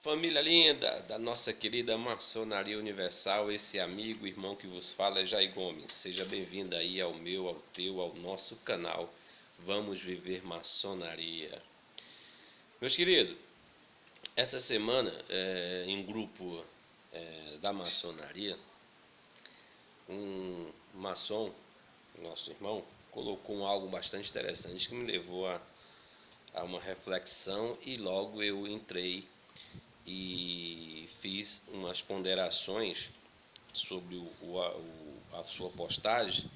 Família linda da nossa querida Maçonaria Universal, esse amigo, irmão que vos fala é Jair Gomes. Seja bem-vindo aí ao meu, ao teu, ao nosso canal. Vamos viver maçonaria. Meus queridos, essa semana, em um grupo da maçonaria, um maçom, nosso irmão, colocou algo bastante interessante que me levou a uma reflexão e logo eu entrei e fiz umas ponderações sobre a sua postagem,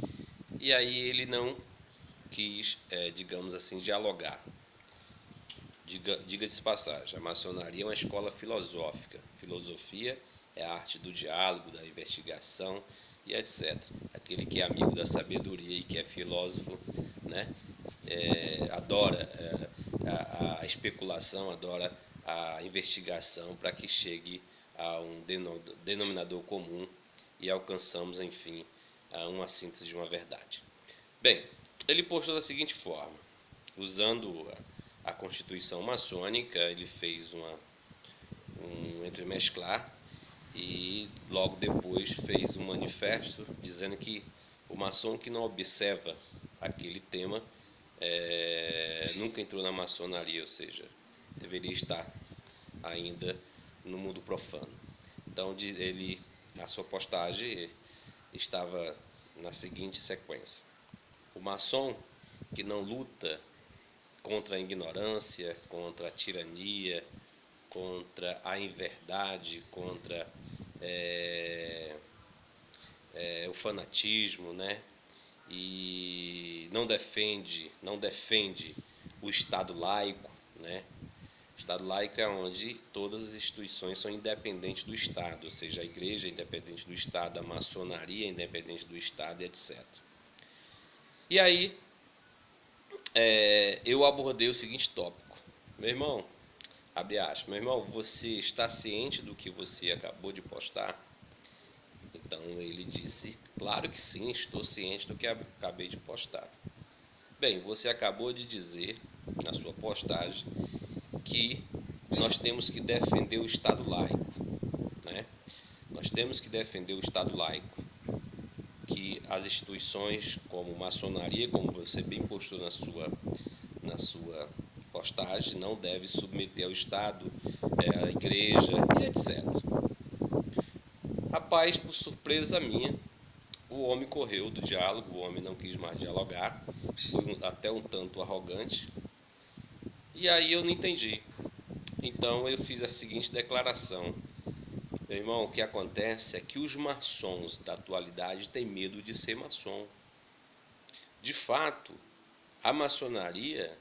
e aí ele não quis, digamos assim, dialogar. Diga-se passagem, a maçonaria é uma escola filosófica. Filosofia é a arte do diálogo, da investigação e etc. Aquele que é amigo da sabedoria e que é filósofo, né, adora a especulação, adora a investigação para que chegue a um denominador comum e alcançamos, enfim, a uma síntese de uma verdade. Bem, ele postou da seguinte forma: usando a Constituição maçônica, ele fez um entremesclar e logo depois fez um manifesto dizendo que o maçom que não observa aquele tema nunca entrou na maçonaria, ou seja, deveria estar ainda no mundo profano. Então a sua postagem estava na seguinte sequência: o maçom que não luta contra a ignorância, contra a tirania, contra a inverdade, contra o fanatismo, né? E não defende o Estado laico, né? O Estado laico é onde todas as instituições são independentes do Estado, ou seja, a igreja é independente do Estado, a maçonaria é independente do Estado, etc. E aí eu abordei o seguinte tópico: meu irmão, abre aspas, meu irmão, você está ciente do que você acabou de postar? Então ele disse, claro que sim, estou ciente do que acabei de postar. Bem, você acabou de dizer na sua postagem que nós temos que defender o Estado laico, né? Nós temos que defender o Estado laico, que as instituições como maçonaria, como você bem postou na sua postagem, não deve submeter ao Estado, à igreja e etc. Rapaz, por surpresa minha, o homem correu do diálogo, o homem não quis mais dialogar, foi até um tanto arrogante, e aí eu não entendi. Então eu fiz a seguinte declaração: meu irmão, o que acontece é que os maçons da atualidade têm medo de ser maçom. De fato, a maçonaria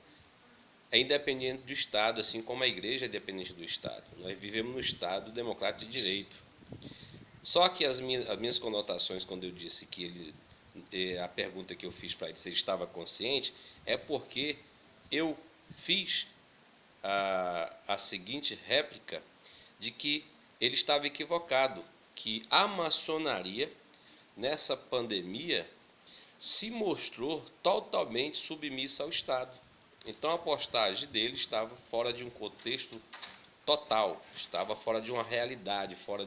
é independente do Estado, assim como a igreja é independente do Estado. Nós vivemos no Estado democrático de direito. Só que as minhas conotações, quando eu disse que a pergunta que eu fiz para ele, se ele estava consciente, é porque eu fiz a seguinte réplica de que ele estava equivocado, que a maçonaria, nessa pandemia, se mostrou totalmente submissa ao Estado. Então a postagem dele estava fora de um contexto total, estava fora de uma realidade, fora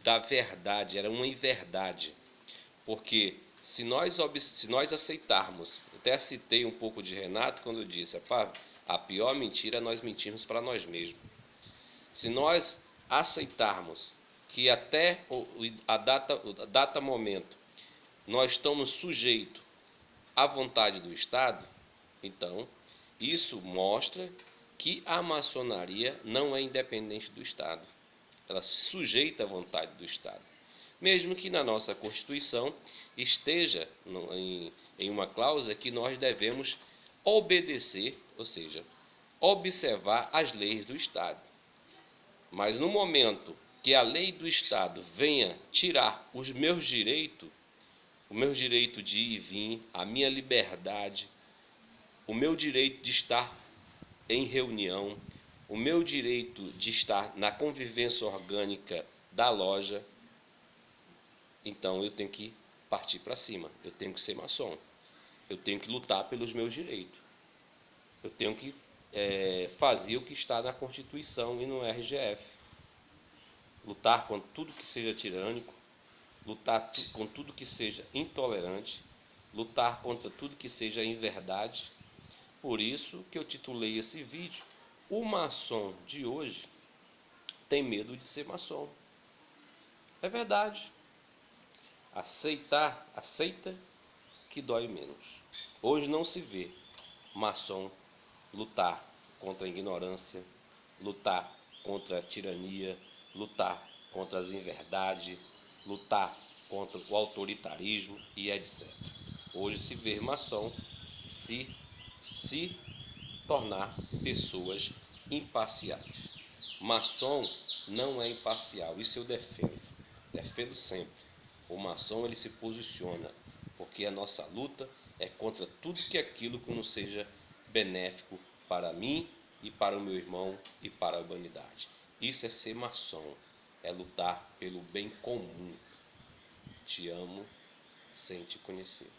da verdade, era uma inverdade. Porque se nós aceitarmos, até citei um pouco de Renato quando eu disse, a pior mentira é nós mentirmos para nós mesmos. Se nós aceitarmos que até a data momento nós estamos sujeitos à vontade do Estado, então isso mostra que a maçonaria não é independente do Estado. Ela se sujeita à vontade do Estado. Mesmo que na nossa Constituição esteja em uma cláusula que nós devemos obedecer, ou seja, observar as leis do Estado. Mas no momento que a lei do Estado venha tirar os meus direitos, o meu direito de ir e vir, a minha liberdade, o meu direito de estar em reunião, o meu direito de estar na convivência orgânica da loja, então eu tenho que partir para cima, eu tenho que ser maçom, eu tenho que lutar pelos meus direitos, eu tenho que fazer o que está na Constituição e no RGF. Lutar contra tudo que seja tirânico, lutar com tudo que seja intolerante, lutar contra tudo que seja inverdade. Por isso que eu titulei esse vídeo: O maçom de hoje tem medo de ser maçom. É verdade. Aceita que dói menos. Hoje não se vê maçom lutar contra a ignorância, lutar contra a tirania, lutar contra as inverdades, lutar contra o autoritarismo e etc. Hoje se vê maçom se tornar pessoas imparciais. Maçom não é imparcial, isso eu defendo sempre. O maçom ele se posiciona, porque a nossa luta é contra tudo que aquilo que não seja benéfico para mim e para o meu irmão e para a humanidade. Isso é ser maçom, é lutar pelo bem comum. Te amo sem te conhecer.